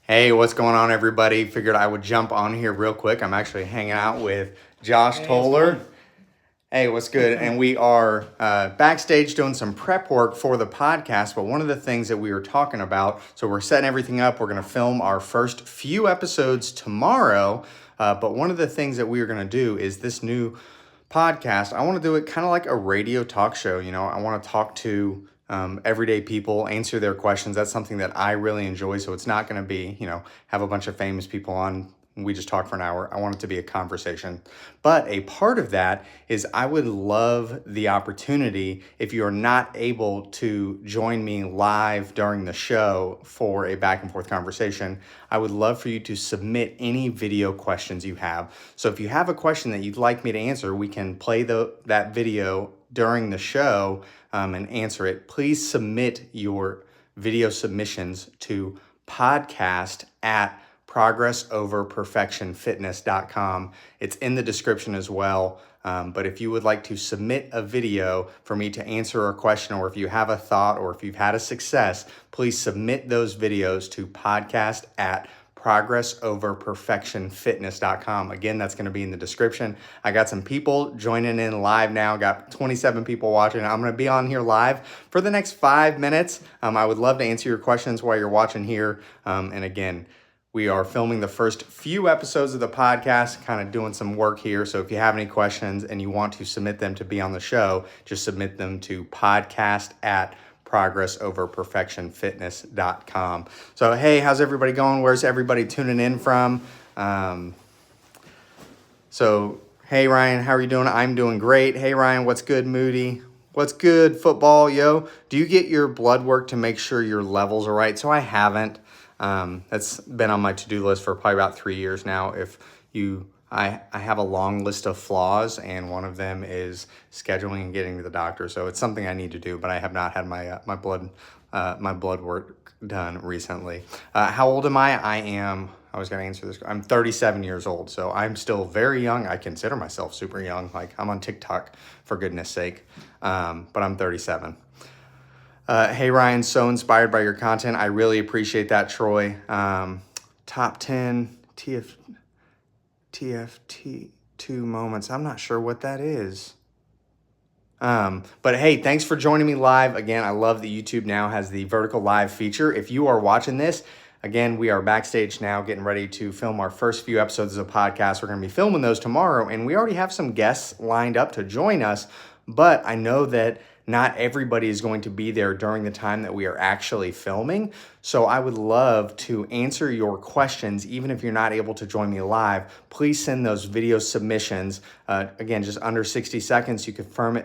Hey, what's going on, everybody? Figured I would jump on here real quick. I'm actually hanging out with Josh Toller. Hey, what's good? And we are backstage doing some prep work for the podcast. But one of the things that we were talking about, so we're setting everything up. We're going to film our first few episodes tomorrow. But one of the things that we are going to do is this new podcast. I want to do it kind of like a radio talk show. You know, I want to talk to everyday people, answer their questions. That's something that I really enjoy. So it's not going to be, have a bunch of famous people on. We just talk for an hour. I want it to be a conversation. But a part of that is I would love the opportunity, if you're not able to join me live during the show for a back and forth conversation, I would love for you to submit any video questions you have. So if you have a question that you'd like me to answer, we can play that video during the show and answer it. Please submit your video submissions to podcast@progressoverperfectionfitness.com. It's in the description as well. But if you would like to submit a video for me to answer a question, or if you have a thought, or if you've had a success, please submit those videos to podcast@progressoverperfectionfitness.com. Again, that's going to be in the description. I got some people joining in live now. Got 27 people watching. I'm going to be on here live for the next 5 minutes. I would love to answer your questions while you're watching here. And again, we are filming the first few episodes of the podcast, kind of doing some work here. So if you have any questions and you want to submit them to be on the show, just submit them to podcast@progressoverperfectionfitness.com. So, hey, how's everybody going? Where's everybody tuning in from? Hey, Ryan, how are you doing? I'm doing great. Hey, Ryan, what's good, Moody? What's good, football, yo? Do you get your blood work to make sure your levels are right? So I haven't. That's been on my to-do list for probably about 3 years now. I have a long list of flaws, and one of them is scheduling and getting to the doctor. So it's something I need to do, but I have not had my blood work done recently. How old am I? I was going to answer this. I'm 37 years old, so I'm still very young. I consider myself super young. Like, I'm on TikTok, for goodness sake. But I'm 37. Hey, Ryan, so inspired by your content. I really appreciate that, Troy. Top 10 TFT2 moments. I'm not sure what that is. But hey, thanks for joining me live. Again, I love that YouTube now has the vertical live feature. If you are watching this, again, we are backstage now getting ready to film our first few episodes of the podcast. We're going to be filming those tomorrow, and we already have some guests lined up to join us, but I know that not everybody is going to be there during the time that we are actually filming. So I would love to answer your questions, even if you're not able to join me live. Please send those video submissions. Again, just under 60 seconds. You could film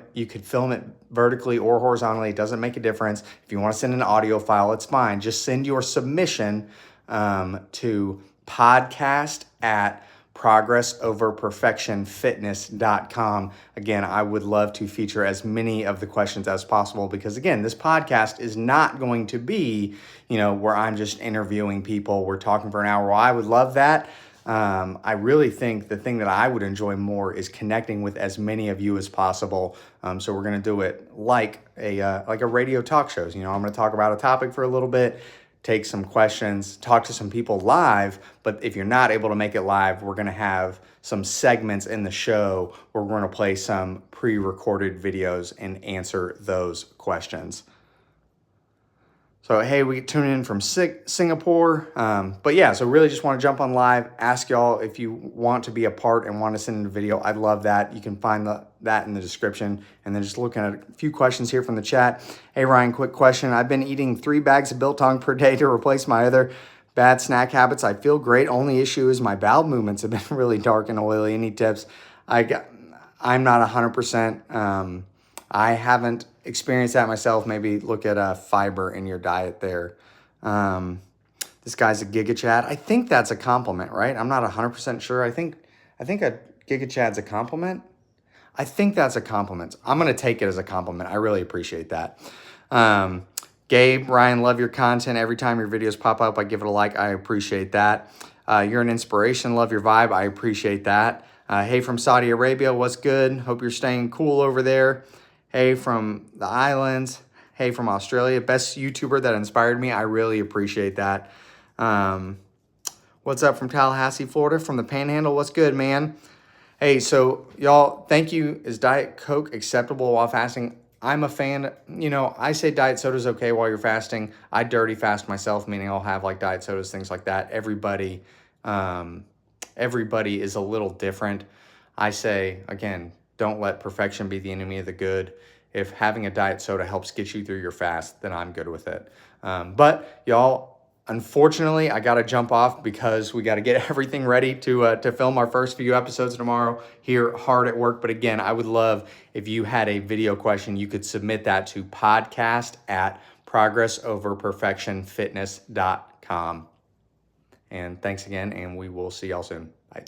it vertically or horizontally. It doesn't make a difference. If you want to send an audio file, it's fine. Just send your submission to podcast@progressoverperfectionfitness.com. Again, I would love to feature as many of the questions as possible, because again, this podcast is not going to be, where I'm just interviewing people. We're talking for an hour. Well, I would love that. I really think the thing that I would enjoy more is connecting with as many of you as possible. So we're going to do it like a radio talk shows. I'm going to talk about a topic for a little bit, take some questions, talk to some people live. But if you're not able to make it live, we're going to have some segments in the show where we're going to play some pre-recorded videos and answer those questions. So, hey, we tune in from Singapore. But yeah, so really just want to jump on live, ask y'all if you want to be a part and want to send in a video. I'd love that. You can find that in the description. And then just looking at a few questions here from the chat. Hey, Ryan, quick question. I've been eating 3 bags of biltong per day to replace my other bad snack habits. I feel great. Only issue is my bowel movements have been really dark and oily. Any tips? I'm not 100%. I haven't experienced that myself. Maybe look at fiber in your diet there. This guy's a GigaChad. I think that's a compliment, right? I'm not 100% sure. I think a GigaChad's a compliment. I think that's a compliment. I'm going to take it as a compliment. I really appreciate that. Gabe, Ryan, love your content. Every time your videos pop up, I give it a like. I appreciate that. You're an inspiration. Love your vibe. I appreciate that. Hey, from Saudi Arabia, what's good? Hope you're staying cool over there. Hey, from the islands. Hey, from Australia. Best YouTuber that inspired me. I really appreciate that. What's up from Tallahassee, Florida, from the Panhandle? What's good, man? Hey, so y'all, thank you. Is Diet Coke acceptable while fasting? I'm a fan. I say diet soda's okay while you're fasting. I dirty fast myself, meaning I'll have like diet sodas, things like that. Um, everybody is a little different. I say, again, don't let perfection be the enemy of the good. If having a diet soda helps get you through your fast, then I'm good with it. But y'all, unfortunately, I got to jump off because we got to get everything ready to film our first few episodes tomorrow here hard at work. But again, I would love if you had a video question, you could submit that to podcast@progressoverperfectionfitness.com. And thanks again, and we will see y'all soon. Bye.